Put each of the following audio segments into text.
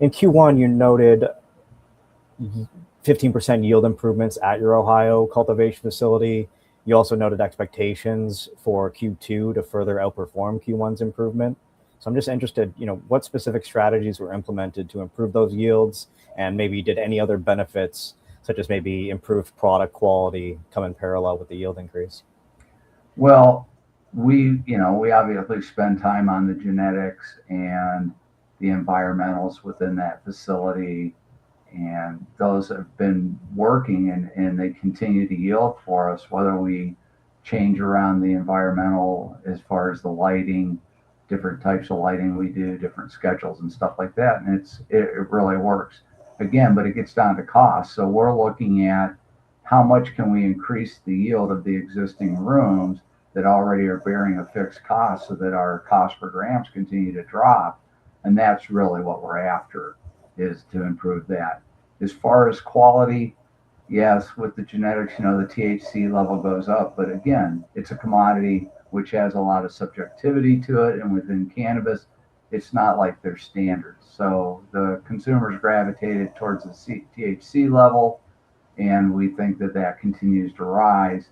In Q1, you noted 15% yield improvements at your Ohio cultivation facility. You also noted expectations for Q2 to further outperform Q1's improvement. So I'm just interested, what specific strategies were implemented to improve those yields, and maybe did any other benefits, such as maybe improved product quality, come in parallel with the yield increase? Well, we obviously spend time on the genetics and the environmentals within that facility, and those have been working, and they continue to yield for us, whether we change around the environmental as far as the lighting, different types of lighting we do, different schedules and stuff like that. And it really works. Again, but it gets down to cost. So we're looking at how much can we increase the yield of the existing rooms that already are bearing a fixed cost so that our cost per grams continue to drop. And that's really what we're after, is to improve that. As far as quality, yes, with the genetics, the THC level goes up, but again, it's a commodity which has a lot of subjectivity to it, and within cannabis, it's not like their standards. So the consumers gravitated towards the THC level, and we think that that continues to rise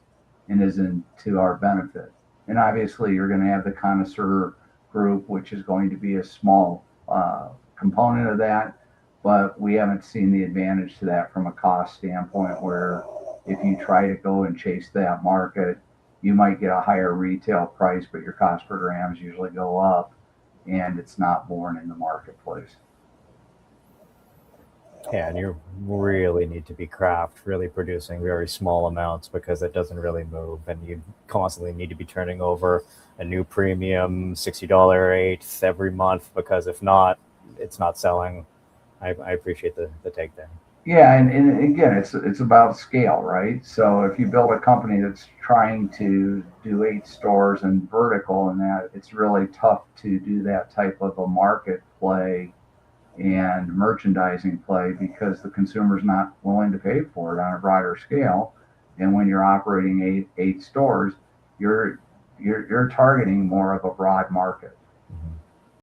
and is to our benefit. And obviously, you're going to have the connoisseur group, which is going to be a small component of that, but we haven't seen the advantage to that from a cost standpoint, where if you try to go and chase that market, you might get a higher retail price, but your cost per grams usually go up, and it's not borne in the marketplace. Yeah, and you really need to be craft, really producing very small amounts, because it doesn't really move, and you constantly need to be turning over a new premium $60 eighth every month, because if not, it's not selling. I appreciate the take there. Yeah, and again, it's about scale, right? So if you build a company that's trying to do 8 stores and vertical, and that, it's really tough to do that type of a market play and merchandising play, because the consumer's not willing to pay for it on a broader scale. And when you're operating eight stores, you're targeting more of a broad market.